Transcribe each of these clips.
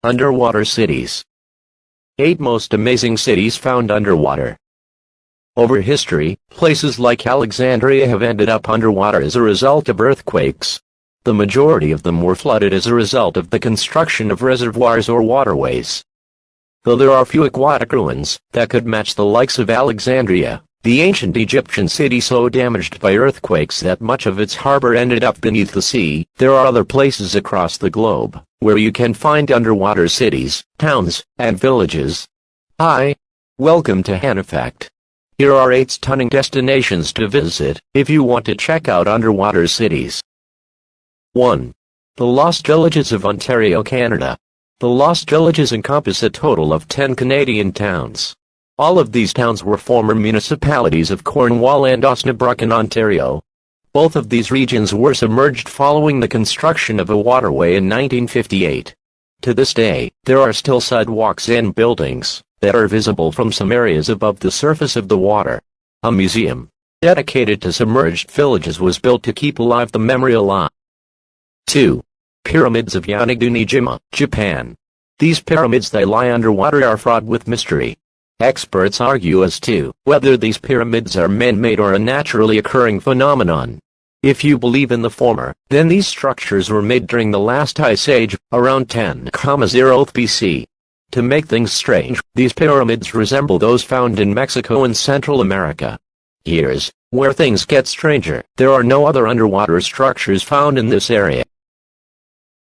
Underwater cities. 8 most amazing cities found underwater. Over history, places like Alexandria have ended up underwater as a result of earthquakes. The majority of them were flooded as a result of the construction of reservoirs or waterways. Though there are few aquatic ruins that could match the likes of Alexandria, the ancient Egyptian city so damaged by earthquakes that much of its harbor ended up beneath the sea, there are other places across the globe where you can find underwater cities, towns, and villages. Hi! Welcome to Hana Fact. Here are 8 stunning destinations to visit if you want to check out underwater cities. 1. The Lost Villages of Ontario, Canada. The Lost Villages encompass a total of 10 Canadian towns. All of these towns were former municipalities of Cornwall and Osnabrück in Ontario. Both of these regions were submerged following the construction of a waterway in 1958. To this day, there are still sidewalks and buildings that are visible from some areas above the surface of the water. A museum dedicated to submerged villages was built to keep alive the memory alive. 2. Pyramids of Yanagunijuma, Japan. These pyramids that lie underwater are fraught with mystery. Experts argue as to whether these pyramids are man-made or a naturally occurring phenomenon. If you believe in the former, then these structures were made during the last ice age, around 10,000 BC. To make things strange, these pyramids resemble those found in Mexico and Central America. Here's where things get stranger. There are no other underwater structures found in this area.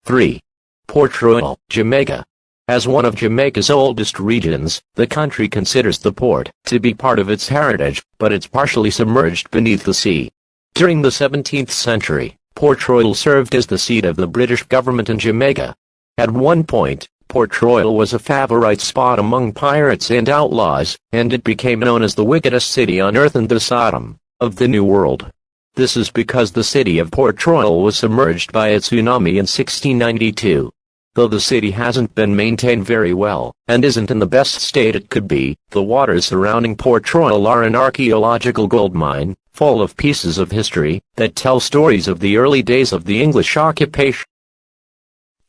3. Portugal Jamaica. As one of Jamaica's oldest regions, the country considers the port to be part of its heritage, but it's partially submerged beneath the sea. During the 17th century, Port Royal served as the seat of the British government in Jamaica. At one point, Port Royal was a favorite spot among pirates and outlaws, and it became known as the wickedest city on earth and the Sodom of the New World. This is because the city of Port Royal was submerged by a tsunami in 1692. Though the city hasn't been maintained very well, and isn't in the best state it could be, the waters surrounding Port Royal are an archaeological goldmine, full of pieces of history that tell stories of the early days of the English occupation.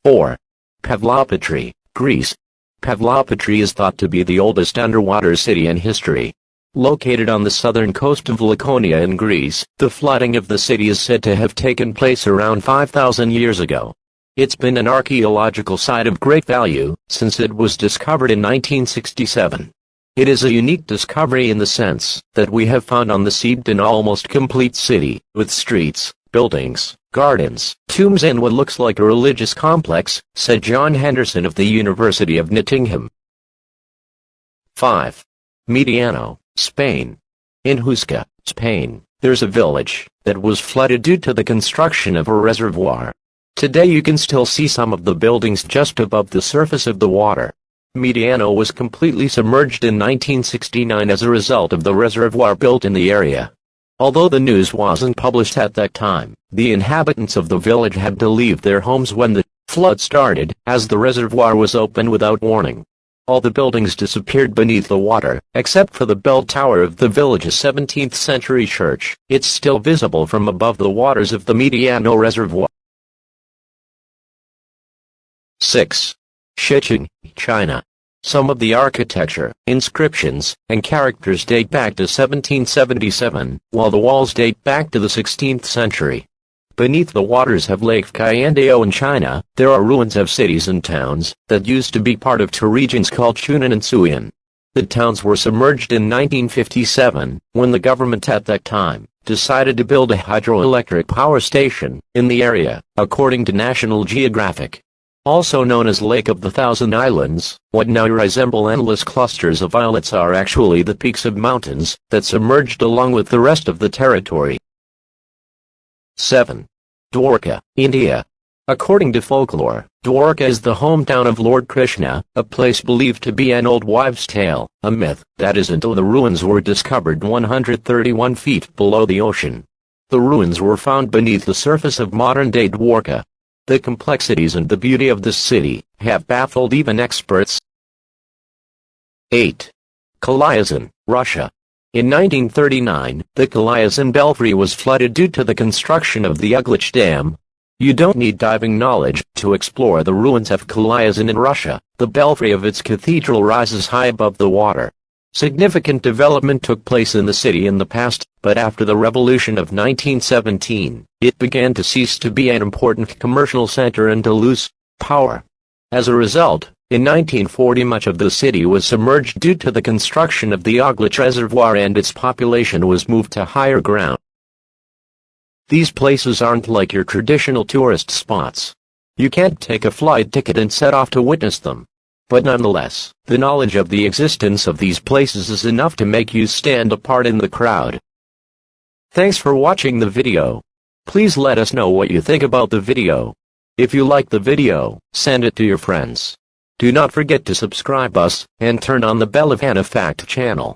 4. Pavlopatry, Greece. Pavlopatry is thought to be the oldest underwater city in history. Located on the southern coast of Laconia in Greece, the flooding of the city is said to have taken place around 5,000 years ago. It's been an archaeological site of great value since it was discovered in 1967. It is a unique discovery in the sense that we have found on the seabed an almost complete city, with streets, buildings, gardens, tombs and what looks like a religious complex, said John Henderson of the University of Nottingham. 5. Mediano, Spain. In Huesca, Spain, there's a village that was flooded due to the construction of a reservoir. Today you can still see some of the buildings just above the surface of the water. Mediano was completely submerged in 1969 as a result of the reservoir built in the area. Although the news wasn't published at that time, the inhabitants of the village had to leave their homes when the flood started, as the reservoir was opened without warning. All the buildings disappeared beneath the water, except for the bell tower of the village's 17th-century church. It's still visible from above the waters of the Mediano Reservoir. 6. Sheching, China. Some of the architecture, inscriptions, and characters date back to 1777, while the walls date back to the 16th century. Beneath the waters of Lake Qiyandao in China, there are ruins of cities and towns that used to be part of two regions called Shunan and Suyan. The towns were submerged in 1957, when the government at that time decided to build a hydroelectric power station in the area, according to National Geographic. Also known as Lake of the Thousand Islands, what now resemble endless clusters of islets are actually the peaks of mountains that submerged along with the rest of the territory. 7. Dwarka, India. According to folklore, Dwarka is the hometown of Lord Krishna, a place believed to be an old wives' tale, a myth that is until the ruins were discovered 131 feet below the ocean. The ruins were found beneath the surface of modern-day Dwarka. The complexities and the beauty of this city have baffled even experts. 8. Kalyazan, Russia. In 1939, the Kalyazin Belfry was flooded due to the construction of the Uglich Dam. You don't need diving knowledge to explore the ruins of Kalyazin in Russia. The belfry of its cathedral rises high above the water. Significant development took place in the city in the past, but after the revolution of 1917, it began to cease to be an important commercial center and to lose power. As a result, in 1940 much of the city was submerged due to the construction of the Oglich Reservoir and its population was moved to higher ground. These places aren't like your traditional tourist spots. You can't take a flight ticket and set off to witness them. But nonetheless, the knowledge of the existence of these places is enough to make you stand apart in the crowd. Thanks for watching the video. Please let us know what you think about the video. If you like the video, send it to your friends. Do not forget to subscribe us, and turn on the bell of Hana Fact channel.